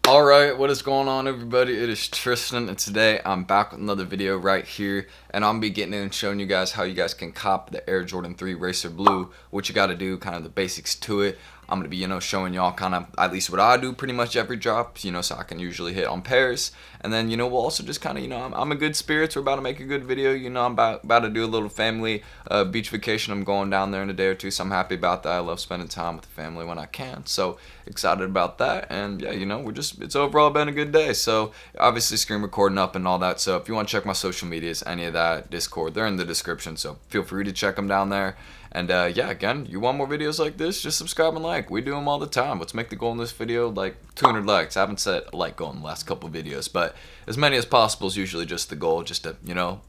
Alright, what is going on, everybody? It is Tristan, and today I'm back with another video right here, and I'm gonna be getting in and showing you guys how you guys can cop the Air Jordan 3 Racer Blue, what you gotta do, kind of the basics to it. I'm gonna be, showing y'all kind of at least what I do pretty much every drop, so I can usually hit on pairs. And then, we'll also just kind of, I'm in good spirits. We're about to make a good video. I'm about to do a little family beach vacation. I'm going down there in a day or two, so I'm happy about that. I love spending time with the family when I can. So excited about that. And yeah, it's overall been a good day. So obviously screen recording up and all that. So if you want to check my social medias, any of that, Discord, they're in the description. So feel free to check them down there. And yeah, again, you want more videos like this, just subscribe and like. We do them all the time. Let's make the goal in this video like 200 likes. I haven't set a like goal in the last couple videos, but as many as possible is usually just the goal, just to,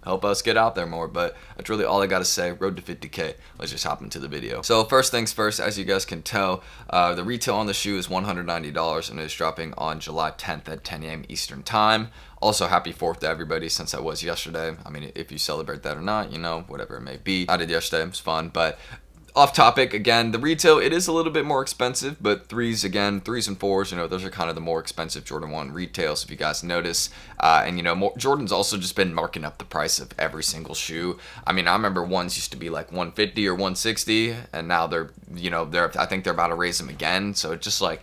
help us get out there more. But that's really all I got to say. Road to 50K. Let's just hop into the video. So first things first, as you guys can tell, the retail on the shoe is $190 and it is dropping on July 10th at 10 a.m. Eastern Time. Also, happy 4th to everybody, since that was yesterday. I mean, if you celebrate that or not, whatever it may be. I did yesterday, it was fun, but off topic again, the retail, it is a little bit more expensive, but threes and fours, those are kind of the more expensive Jordan 1 retails, if you guys notice. And Jordan's also just been marking up the price of every single shoe. I mean, I remember ones used to be like 150 or 160, and now they're I think they're about to raise them again. So it's just like,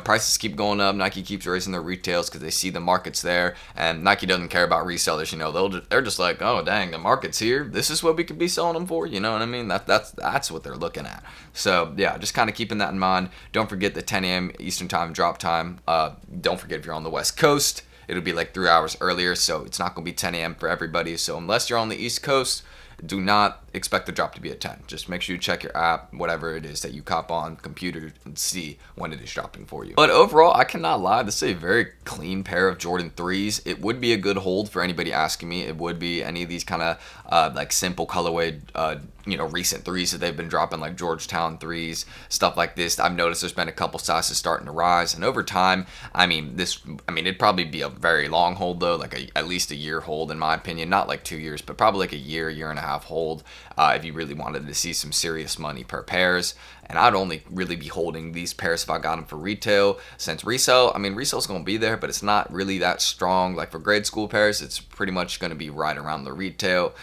prices keep going up. Nike keeps raising their retails because they see the market's there, and Nike doesn't care about resellers. They're just like, oh dang, the market's here. This is what we could be selling them for. You know what I mean? That's what they're looking at. So yeah, just kind of keeping that in mind. Don't forget the 10 a.m. Eastern Time drop time. Don't forget, if you're on the West Coast, it'll be like 3 hours earlier, so it's not gonna be 10 a.m. for everybody. So unless you're on the East Coast, do not expect the drop to be at 10. Just make sure you check your app, whatever it is that you cop on computer, and see when it is dropping for you. But overall, I cannot lie, this is a very clean pair of Jordan 3s. It would be a good hold for anybody asking me. It would be any of these kind of like simple colorway recent 3s that they've been dropping, like Georgetown 3s, stuff like this. I've noticed there's been a couple sizes starting to rise, and over time, it'd probably be a very long hold though, like at least a year hold in my opinion. Not like 2 years, but probably like a year and a half hold if you really wanted to see some serious money per pairs. And I'd only really be holding these pairs if I got them for retail, since resell's going to be there, but it's not really that strong. Like for grade school pairs, it's pretty much going to be right around the retail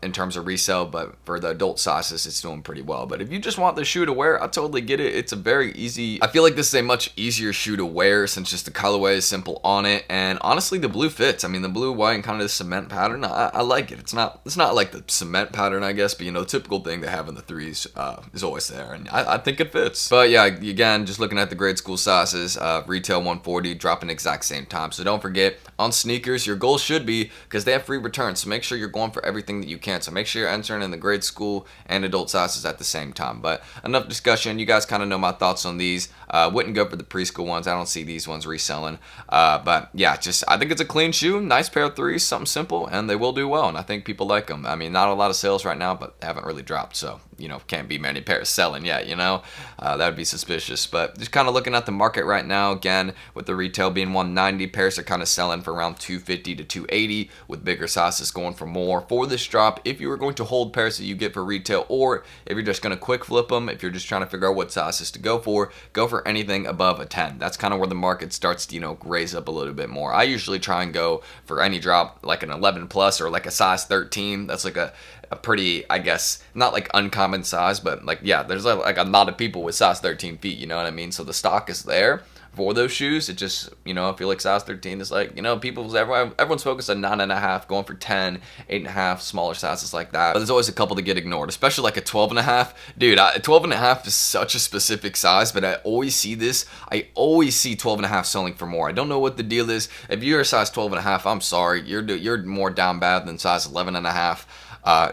in terms of resale, but for the adult sizes, it's doing pretty well. But if you just want the shoe to wear, I totally get it. It's a very easy, I feel like this is a much easier shoe to wear, since just the colorway is simple on it, and honestly the blue fits. I mean, the blue, white, and kind of the cement pattern, I like it. It's not like the cement pattern, I guess, but the typical thing they have in the 3s is always there, and I think it fits. But yeah, again, just looking at the grade school sizes, retail 140, dropping exact same time. So don't forget, on Snkrs, your goal should be, because they have free returns, so make sure you're going for everything that you can. So make sure you're entering in the grade school and adult sizes at the same time. But enough discussion. You guys kind of know my thoughts on these. Wouldn't go for the preschool ones. I don't see these ones reselling. But yeah, I think it's a clean shoe. Nice pair of 3s, something simple, and they will do well. And I think people like them. I mean, not a lot of sales right now, but they haven't really dropped. So, can't be many pairs selling yet, that would be suspicious. But just kind of looking at the market right now, again, with the retail being 190, pairs are kind of selling for around 250 to 280, with bigger sizes going for more. For this drop, if you were going to hold pairs that you get for retail, or if you're just going to quick flip them, if you're just trying to figure out what sizes to go for anything above a 10. That's kind of where the market starts to, raise up a little bit more. I usually try and go for any drop like an 11 plus or like a size 13. That's like a pretty, I guess, not like uncommon size, but like, yeah, there's like a lot of people with size 13 feet, you know what I mean? So the stock is there for those shoes. It just, I feel like size 13 is like, everyone's focused on 9.5, going for 10, 8.5, smaller sizes like that. But there's always a couple to get ignored, especially like a 12.5. Dude, 12.5 is such a specific size, but I always see 12.5 selling for more. I don't know what the deal is. If you're a size 12.5, I'm sorry, you're more down bad than size 11.5.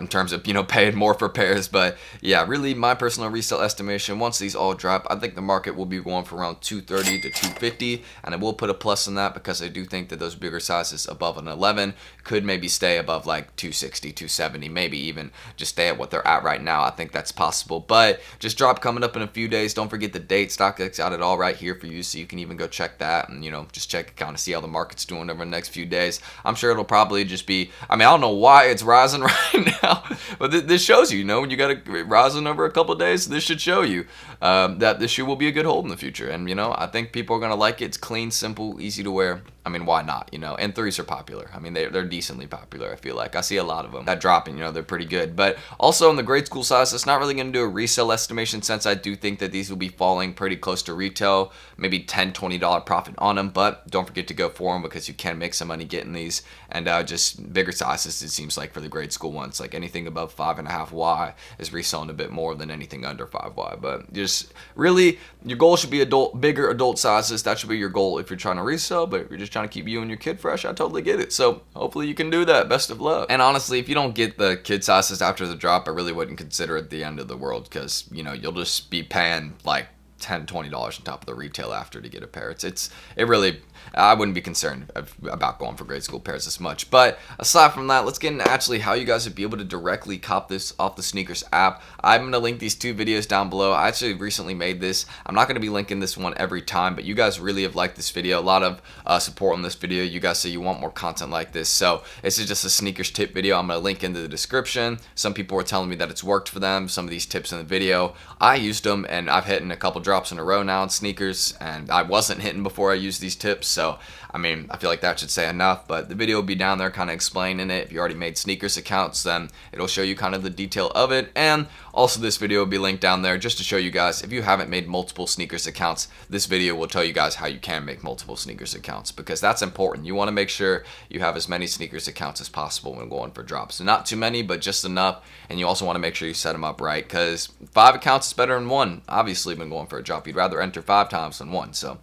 In terms of, paying more for pairs. But yeah, really my personal resale estimation, once these all drop, I think the market will be going for around 230 to 250, and I will put a plus in that because I do think that those bigger sizes above an 11 could maybe stay above like 260, 270, maybe even just stay at what they're at right now. I think that's possible. But just drop coming up in a few days. Don't forget the date. StockX got it all right here for you, so you can even go check that and, just check it, kind of see how the market's doing over the next few days. I'm sure it'll probably just be, I don't know why it's rising right now. But this shows you, you know, when you got a rosin over a couple days, this should show you that this shoe will be a good hold in the future. And, you know, I think people are going to like it. It's clean, simple, easy to wear. I mean, why not, you know? And 3s are popular. I mean, they're decently popular, I feel like. I see a lot of them that dropping, you know, they're pretty good. But also in the grade school size, it's not really going to do a resale estimation, since I do think that these will be falling pretty close to retail, maybe $10, $20 profit on them. But don't forget to go for them, because you can make some money getting these. And just bigger sizes, it seems like, for the grade school ones. Like anything above 5.5Y is reselling a bit more than anything under 5Y. But just really, your goal should be bigger adult sizes. That should be your goal if you're trying to resell. But if you're just trying to keep you and your kid fresh, I totally get it. So hopefully you can do that. Best of luck. And honestly, if you don't get the kid sizes after the drop, I really wouldn't consider it the end of the world, because, you know, you'll just be paying like $10, $20 on top of the retail after to get a pair. It really, I wouldn't be concerned about going for grade school pairs as much. But aside from that, let's get into actually how you guys would be able to directly cop this off the Snkrs app. I'm going to link these 2 videos down below. I actually recently made this. I'm not going to be linking this one every time, but you guys really have liked this video. A lot of support on this video. You guys say you want more content like this. So this is just a Snkrs tip video. I'm going to link into the description. Some people were telling me that it's worked for them, some of these tips in the video. I used them, and I've hit a couple drops in a row now in Snkrs, and I wasn't hitting before I used these tips. So I mean, I feel like that should say enough, but the video will be down there kind of explaining it. If you already made Snkrs accounts, then it'll show you kind of the detail of it. And also this video will be linked down there just to show you guys, if you haven't made multiple Snkrs accounts, this video will tell you guys how you can make multiple Snkrs accounts, because that's important. You want to make sure you have as many Snkrs accounts as possible when going for drops. So not too many, but just enough. And you also want to make sure you set them up right, because 5 accounts is better than 1. Obviously, when going for a drop, you'd rather enter 5 times than 1. So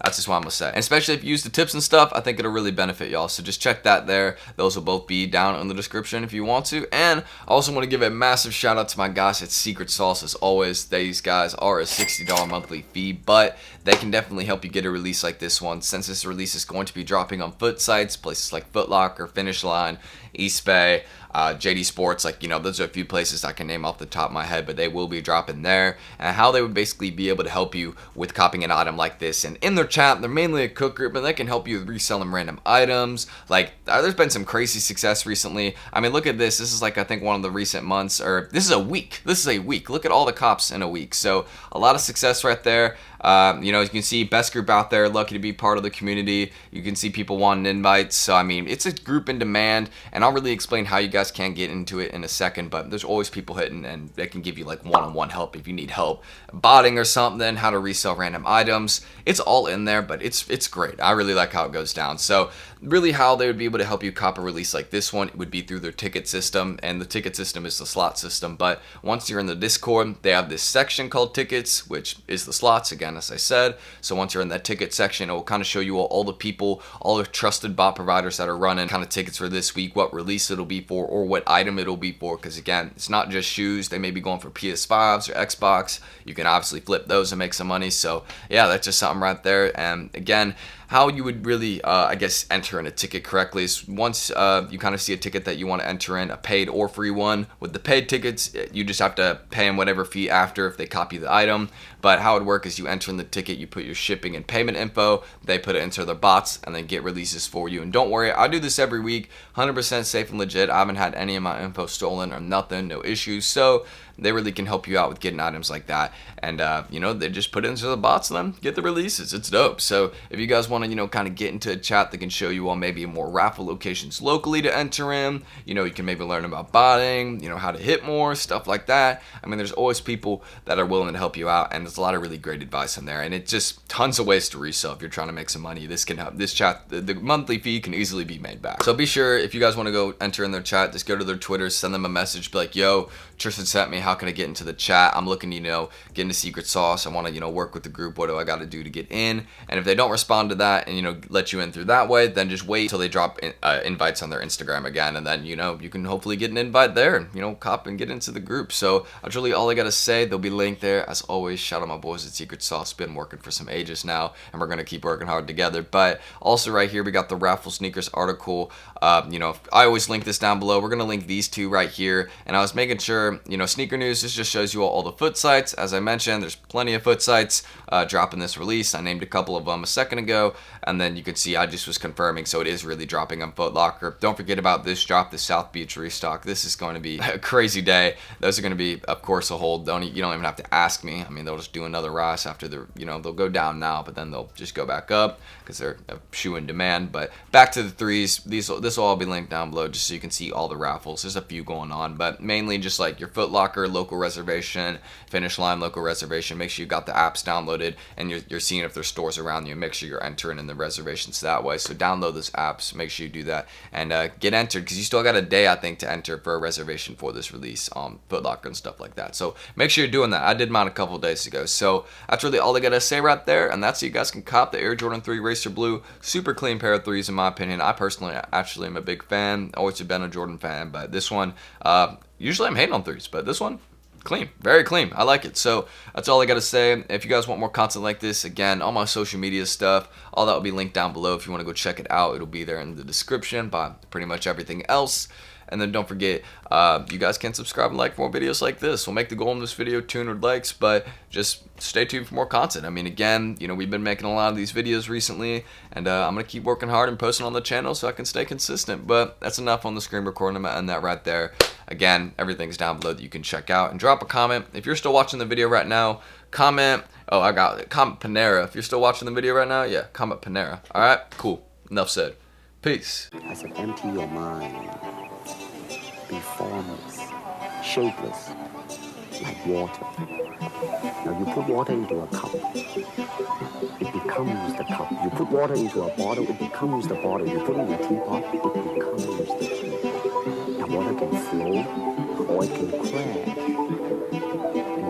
that's just what I'm gonna say. And especially if you use the tips and stuff, I think it'll really benefit y'all. So just check that there. Those will both be down in the description if you want to. And I also want to give a massive shout out to my guys at Secret Sauce. As always, these guys are a $60 monthly fee, but they can definitely help you get a release like this one. Since this release is going to be dropping on FOOTSITES, places like Foot Locker, Finish Line, East Bay, JD Sports, like, you know, those are a few places I can name off the top of my head, but they will be dropping there. And how they would basically be able to help you with copying an item like this. And in their chat, they're mainly a cook group, but they can help you with reselling random items. Like, there's been some crazy success recently. I mean, look at this. This is like, I think, one of the recent months, or this is a week. This is a week. Look at all the cops in a week. So a lot of success right there. You know, you can see best group out there, lucky to be part of the community. You can see people wanting invites. So, I mean, it's a group in demand, and I'll really explain how you guys can get into it in a second, but there's always people hitting, and they can give you like one-on-one help if you need help botting or something, how to resell random items. It's all in there, but it's great. I really like how it goes down. So really how they would be able to help you cop a release like this one, it would be through their ticket system, and the ticket system is the slot system. But once you're in the Discord, they have this section called tickets, which is the slots, again, as I said. So once you're in that ticket section, it will kind of show you all the people, all the trusted bot providers that are running kind of tickets for this week, what release it'll be for, or what item it'll be for. Because again, it's not just shoes. They may be going for PS5s or Xbox. You can obviously flip those and make some money. So yeah, that's just something right there. And again, how you would really, I guess, enter in a ticket correctly is once you kind of see a ticket that you want to enter in, a paid or free one. With the paid tickets, you just have to pay them whatever fee after if they copy the item. But how it would work is you enter in the ticket, you put your shipping and payment info, they put it into their bots, and then get releases for you. And don't worry, I do this every week, 100% safe and legit. I haven't had any of my info stolen or nothing, no issues. So they really can help you out with getting items like that. And, you know, they just put it into the bots and then get the releases. It's dope. So if you guys want to, you know, kind of get into a chat that can show you all maybe more raffle locations locally to enter in, you know, you can maybe learn about botting, you know, how to hit more, stuff like that. I mean, there's always people that are willing to help you out, and there's a lot of really great advice in there. And it's just tons of ways to resell if you're trying to make some money. This can help. This chat, the monthly fee can easily be made back. So be sure, if you guys want to go enter in their chat, just go to their Twitter, send them a message, be like, yo, Tristan sent me, how can I get into the chat? I'm looking to, you know, get into Secret Sauce. I want to, you know, work with the group. What do I got to do to get in? And if they don't respond to that and, you know, let you in through that way, then just wait till they drop invites on their Instagram again. And then, you know, you can hopefully get an invite there and, you know, cop and get into the group. So that's really all I got to say. They'll be linked there. As always, shout out my boys at Secret Sauce. Been working for some ages now, and we're going to keep working hard together. But also right here, we got the Raffles Snkrs article. You know, I always link this down below. We're going to link these two right here. And I was making sure, you know, Sneaker News, this just shows you all the FOOTSITES. As I mentioned, there's plenty of FOOTSITES dropping this release. I named a couple of them a second ago. and then you can see I just was confirming, so it is really dropping on Foot Locker. Don't forget about this drop, the South Beach restock. This is going to be a crazy day. Those are going to be, of course, a hold. You don't even have to ask me. I mean, they'll just do another rise after the, they'll go down now, but then they'll just go back up because they're a shoe in demand. But back to the threes. This will all be linked down below just so you can see all the raffles. There's a few going on, but mainly just like your Foot Locker local reservation, Finish Line local reservation. Make sure you got the apps downloaded and you're seeing if there's stores around you. Make sure you're entering in the reservations that way. So download those apps. Make sure you do that and get entered, because you still got a day, I think, to enter for a reservation for this release on Foot Locker and stuff like that. So make sure you're doing that. I did mine a couple days ago. So that's really all I gotta say right there, and that's so you guys can cop the Air Jordan 3 Racer Blue. Super clean pair of threes in my opinion. I personally actually am a big fan. Always have been a Jordan fan, but this one, usually I'm hating on threes, but this one, clean, very clean. I like it. So that's all I gotta say. If you guys want more content like this, again, all my social media stuff, all that will be linked down below. If you want to go check it out, it'll be there in the description by pretty much everything else. And then don't forget, you guys can subscribe and like for more videos like this. We'll make the goal in this video 200 likes, but just stay tuned for more content. I mean, again, we've been making a lot of these videos recently, and I'm going to keep working hard and posting on the channel so I can stay consistent. But that's enough on the screen recording. I'm going to end that right there. Again, everything's down below that you can check out, and drop a comment. If you're still watching the video right now, comment. Oh, I got it. Comment Panera. If you're still watching the video right now, yeah, comment Panera. All right, cool. Enough said. Peace. I said, empty your mind. Be formless, shapeless, like water. Now you put water into a cup, it becomes the cup. You put water into a bottle, it becomes the bottle. You put it in a teapot, it becomes the tea. Now water can flow or it can crash.